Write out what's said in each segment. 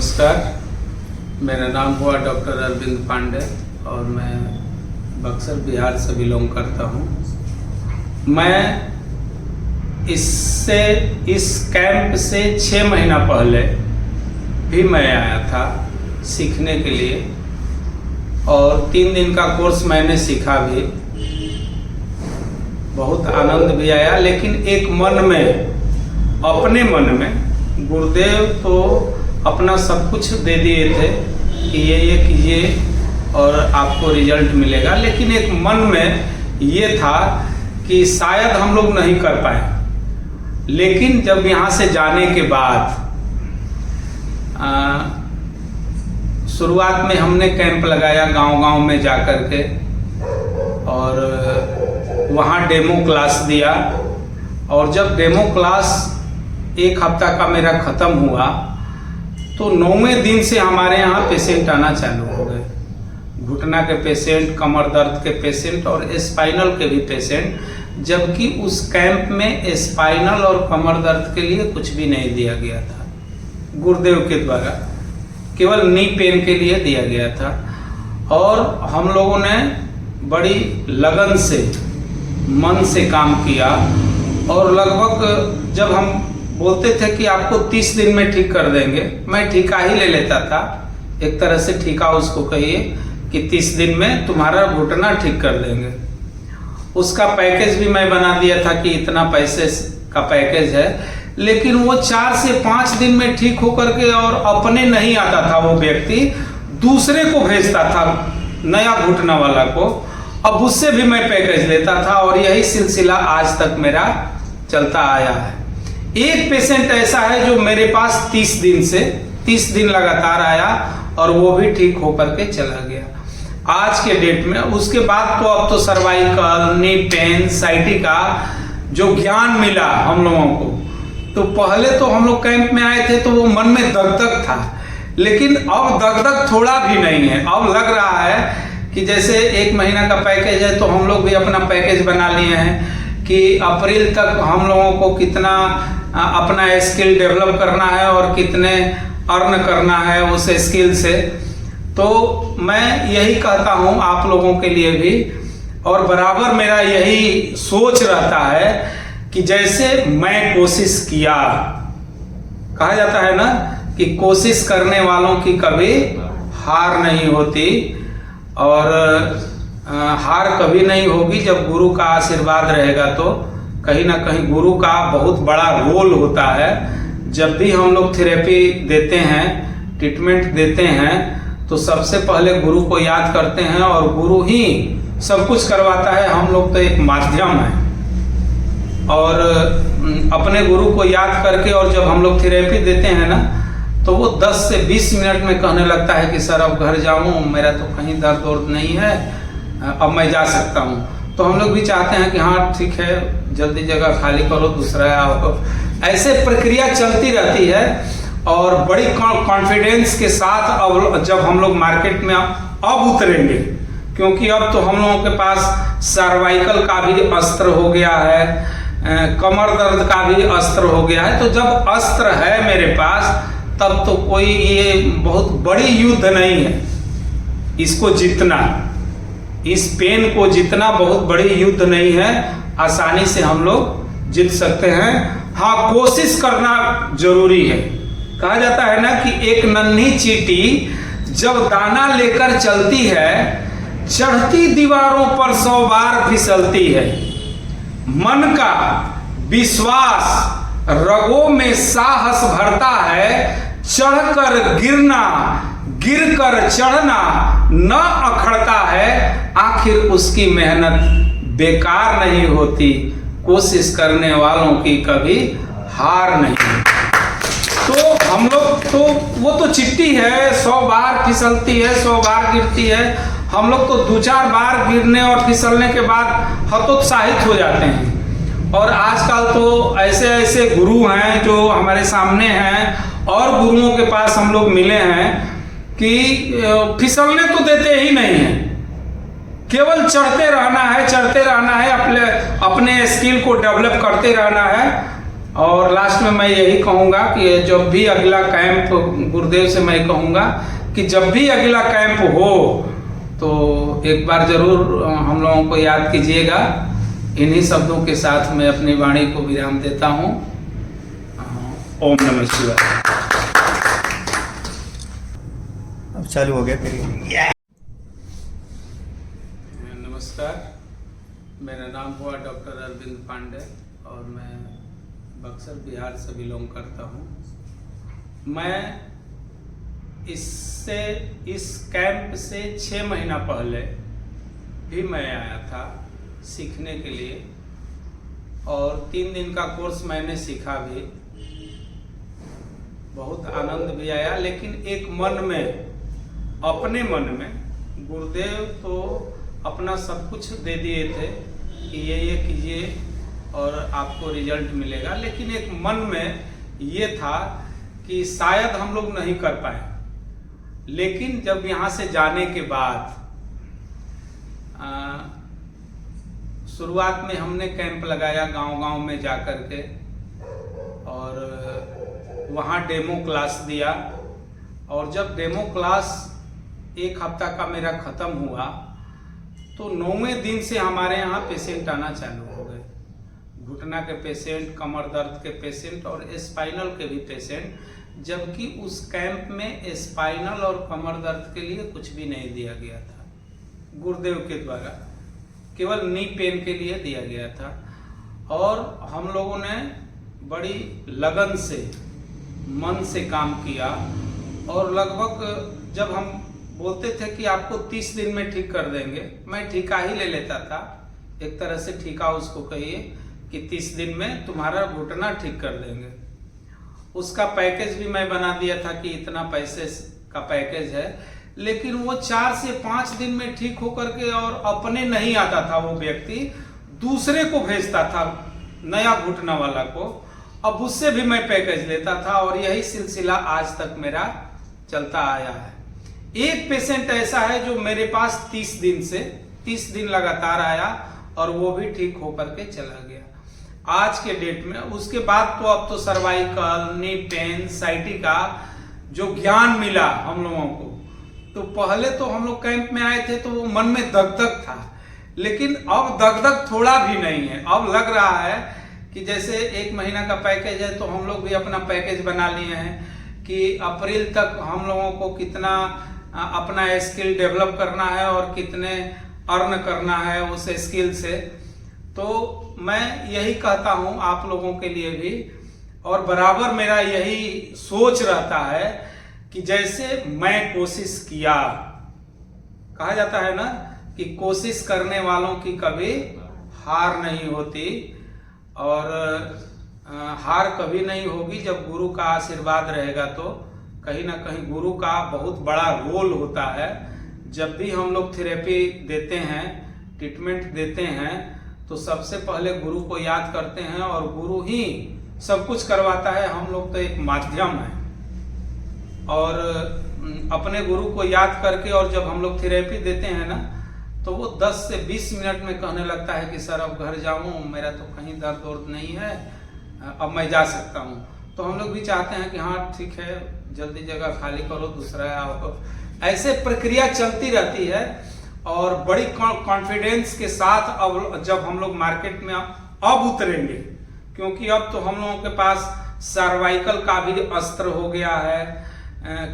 नमस्कार, मेरा नाम हुआ डॉक्टर अरविंद पांडे और मैं बक्सर बिहार से बिलोंग करता हूँ। मैं इस कैंप से 6 महीना पहले भी मैं आया था सीखने के लिए और 3 दिन का कोर्स मैंने सीखा भी, बहुत आनंद भी आया। लेकिन एक मन में, अपने मन में गुरुदेव तो अपना सब कुछ दे दिए थे कि ये कीजिए और आपको रिजल्ट मिलेगा, लेकिन एक मन में ये था कि शायद हम लोग नहीं कर पाए। लेकिन जब यहाँ से जाने के बाद शुरुआत में हमने कैंप लगाया गांव-गांव में जा कर के और वहाँ डेमो क्लास दिया। और जब डेमो क्लास 1 हफ्ता का मेरा ख़त्म हुआ तो 9वें दिन से हमारे यहाँ पेशेंट आना चालू हो गए। घुटना के पेशेंट, कमर दर्द के पेशेंट और स्पाइनल के भी पेशेंट, जबकि उस कैंप में स्पाइनल और कमर दर्द के लिए कुछ भी नहीं दिया गया था गुरुदेव के द्वारा, केवल नी पेन के लिए दिया गया था। और हम लोगों ने बड़ी लगन से, मन से काम किया और लगभग जब हम बोलते थे कि आपको 30 दिन में ठीक कर देंगे, मैं ठेका ही ले लेता था। एक तरह से ठेका उसको कहिए कि 30 दिन में तुम्हारा घुटना ठीक कर देंगे। उसका पैकेज भी मैं बना दिया था कि इतना पैसे का पैकेज है। लेकिन वो 4 से 5 दिन में ठीक होकर के और अपने नहीं आता था, वो व्यक्ति दूसरे को भेजता था, नया घुटना वाला को। अब उससे भी मैं पैकेज लेता था और यही सिलसिला आज तक मेरा चलता आया है। एक पेशेंट ऐसा है जो मेरे पास 30 दिन लगातार आया और वो भी ठीक होकर के चला गया आज के डेट में। उसके बाद तो अब तो सर्वाइकल, नी पेन, साइटिका जो ज्ञान मिला हम लोगों को, तो पहले तो हम लोग कैंप में आए थे तो वो मन में दगदग था, लेकिन अब दगदग थोड़ा भी नहीं है। अब लग रहा है कि जैसे 1 महीना का पैकेज है तो हम लोग भी अपना पैकेज बना लिए हैं कि अप्रैल तक हम लोगों को कितना अपना स्किल डेवलप करना है और कितने अर्न करना है उस स्किल से। तो मैं यही कहता हूँ आप लोगों के लिए भी, और बराबर मेरा यही सोच रहता है कि जैसे मैं कोशिश किया, कहा जाता है ना कि कोशिश करने वालों की कभी हार नहीं होती, और हार कभी नहीं होगी जब गुरु का आशीर्वाद रहेगा। तो कहीं ना कहीं गुरु का बहुत बड़ा रोल होता है। जब भी हम लोग थेरेपी देते हैं, ट्रीटमेंट देते हैं, तो सबसे पहले गुरु को याद करते हैं और गुरु ही सब कुछ करवाता है। हम लोग तो एक माध्यम है। और अपने गुरु को याद करके और जब हम लोग थेरेपी देते हैं ना, तो वो 10 से 20 मिनट में कहने लगता है कि सर अब घर जाऊं, मेरा तो कहीं दर्द वर्द नहीं है, अब मैं जा सकता हूं। तो हम लोग भी चाहते हैं कि हाँ ठीक है, जल्दी जगह खाली करो, दूसरा आओ। ऐसे प्रक्रिया चलती रहती है और बड़ी कॉन्फिडेंस के साथ अब जब हम लोग मार्केट में अब उतरेंगे, क्योंकि अब तो हम लोगों के पास सर्वाइकल का भी अस्त्र हो गया है, कमर दर्द का भी अस्त्र हो गया है। तो जब अस्त्र है मेरे पास, तब तो कोई ये बहुत बड़ी युद्ध नहीं है। इसको जीतना, इस पेन को जीतना बहुत बड़ी युद्ध नहीं है, आसानी से हम लोग जीत सकते हैं। हाँ, कोशिश करना जरूरी है। कहा जाता है ना कि एक नन्ही चींटी जब दाना लेकर चलती है, चढ़ती दीवारों पर 100 बार फिसलती है। मन का विश्वास रगों में साहस भरता है, चढ़कर गिरना, गिरकर चढ़ना न अखड़ता है। आखिर उसकी मेहनत बेकार नहीं होती, कोशिश करने वालों की कभी हार नहीं। तो हम लोग तो वो तो चिट्टी है, 100 बार फिसलती है, 100 बार गिरती है। हम लोग तो 2-4 बार गिरने और फिसलने के बाद हतोत्साहित हो जाते हैं। और आजकल तो ऐसे ऐसे गुरु हैं जो हमारे सामने हैं और गुरुओं के पास हम लोग मिले हैं कि फिसलने तो देते ही नहीं हैं, केवल चढ़ते रहना है, चढ़ते रहना है, अपने स्किल को डेवलप करते रहना है। और लास्ट में मैं यही कहूँगा कि जब भी अगला कैंप, गुरुदेव से मैं कहूँगा कि जब भी अगला कैंप हो तो एक बार जरूर हम लोगों को याद कीजिएगा। इन्हीं शब्दों के साथ मैं अपनी वाणी को विराम देता हूँ। ओम नमः शिवाय। अब चालू हो गया फिर। नमस्कार, मेरा नाम हुआ डॉक्टर अरविंद पांडे और मैं बक्सर बिहार से बिलोंग करता हूँ। मैं इस कैंप से 6 महीना पहले भी मैं आया था सीखने के लिए और 3 दिन का कोर्स मैंने सीखा भी, बहुत आनंद भी आया। लेकिन एक मन में, अपने मन में, गुरुदेव तो अपना सब कुछ दे दिए थे कि ये कीजिए और आपको रिजल्ट मिलेगा, लेकिन एक मन में ये था कि शायद हम लोग नहीं कर पाए। लेकिन जब यहाँ से जाने के बाद शुरुआत में हमने कैंप लगाया गांव-गांव में जाकर के और वहाँ डेमो क्लास दिया। और जब डेमो क्लास 1 हफ्ता का मेरा खत्म हुआ तो 9वें दिन से हमारे यहाँ पेशेंट आना चालू हो गए। घुटना के पेशेंट, कमर दर्द के पेशेंट और स्पाइनल के भी पेशेंट, जबकि उस कैंप में स्पाइनल और कमर दर्द के लिए कुछ भी नहीं दिया गया था गुरुदेव के द्वारा, केवल नी पेन के लिए दिया गया था। और हम लोगों ने बड़ी लगन से, मन से काम किया और लगभग जब हम बोलते थे कि आपको 30 दिन में ठीक कर देंगे, मैं ठीका ही ले लेता था। एक तरह से ठीका उसको कहिए कि 30 दिन में तुम्हारा घुटना ठीक कर देंगे। उसका पैकेज भी मैं बना दिया था कि इतना पैसे का पैकेज है। लेकिन वो 4 से 5 दिन में ठीक होकर के और अपने नहीं आता था, वो व्यक्ति दूसरे को भेजता था, नया घुटना वाला को। अब उससे भी मैं पैकेज लेता था और यही सिलसिला आज तक मेरा चलता आया है। एक पेशेंट ऐसा है जो मेरे पास 30 दिन लगातार आया और वो भी ठीक होकर के चला गया आज के डेट में। उसके बाद तो अब तो सर्वाइकल, नी पेन, साइटिका जो ज्ञान मिला हम लोगों को, तो पहले तो हम लोग कैंप में आए थे तो वो मन में दगदग था, लेकिन अब दगदग थोड़ा भी नहीं है। अब लग रहा है कि जैसे 1 महीना का पैकेज है तो हम लोग भी अपना पैकेज बना लिए हैं कि अप्रैल तक हम लोगों को कितना अपना स्किल डेवलप करना है और कितने अर्न करना है उस स्किल से। तो मैं यही कहता हूं आप लोगों के लिए भी, और बराबर मेरा यही सोच रहता है कि जैसे मैं कोशिश किया, कहा जाता है ना कि कोशिश करने वालों की कभी हार नहीं होती, और हार कभी नहीं होगी जब गुरु का आशीर्वाद रहेगा। तो कहीं ना कहीं गुरु का बहुत बड़ा रोल होता है। जब भी हम लोग थेरेपी देते हैं, ट्रीटमेंट देते हैं, तो सबसे पहले गुरु को याद करते हैं और गुरु ही सब कुछ करवाता है। हम लोग तो एक माध्यम है। और अपने गुरु को याद करके और जब हम लोग थेरेपी देते हैं ना, तो वो 10 से 20 मिनट में कहने लगता है कि सर अब घर जाऊं, मेरा तो कहीं दर्द वर्द नहीं है, अब मैं जा सकता हूं। तो हम लोग भी चाहते हैं कि हाँ ठीक है, जल्दी जगह खाली करो, दूसरा आओ। ऐसे प्रक्रिया चलती रहती है और बड़ी कॉन्फिडेंस के साथ अब जब हम लोग मार्केट में अब उतरेंगे, क्योंकि अब तो हम लोगों के पास सर्वाइकल का भी अस्त्र हो गया है,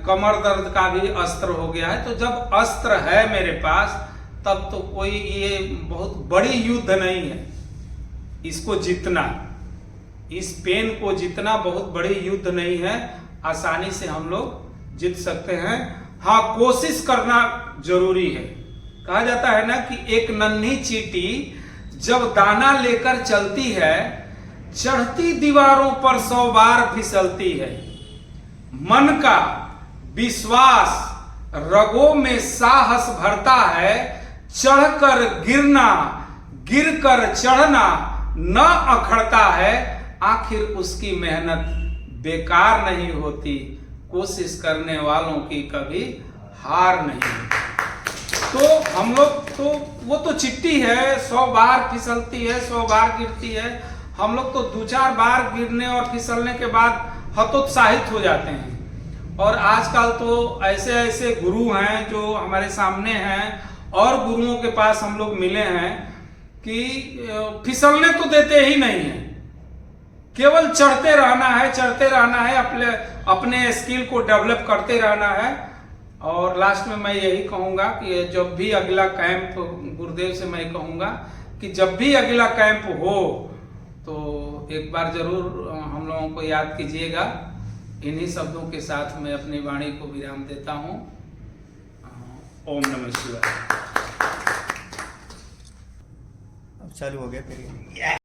कमर दर्द का भी अस्त्र हो गया है। तो जब अस्त्र है मेरे पास, तब तो कोई ये बहुत बड़ी युद्ध नहीं है। इसको जीतना, इस पेन को जीतना बहुत बड़ी युद्ध नहीं है, आसानी से हम लोग जीत सकते हैं। हाँ, कोशिश करना जरूरी है। कहा जाता है ना कि एक नन्ही चींटी जब दाना लेकर चलती है, चढ़ती दीवारों पर 100 बार फिसलती है। मन का विश्वास रगों में साहस भरता है, चढ़कर गिरना, गिरकर चढ़ना न अखड़ता है। आखिर उसकी मेहनत बेकार नहीं होती, कोशिश करने वालों की कभी हार नहीं होती। तो हम लोग तो वो तो चिट्ठी है, 100 बार फिसलती है, 100 बार गिरती है। हम लोग तो 2-4 बार गिरने और फिसलने के बाद हतोत्साहित हो जाते हैं। और आजकल तो ऐसे ऐसे गुरु हैं जो हमारे सामने हैं और गुरुओं के पास हम लोग मिले हैं कि फिसलने तो देते ही नहीं है, केवल चढ़ते रहना है, अपने स्किल को डेवलप करते रहना है। और लास्ट में मैं यही कहूँगा कि जब भी अगला कैंप, गुरुदेव से मैं कहूँगा कि जब भी अगला कैंप हो तो एक बार जरूर हम लोगों को याद कीजिएगा। इन्हीं शब्दों के साथ मैं अपनी वाणी को विराम देता हूँ। ओम नमः शिवाय। अब चालू हो गया फिर।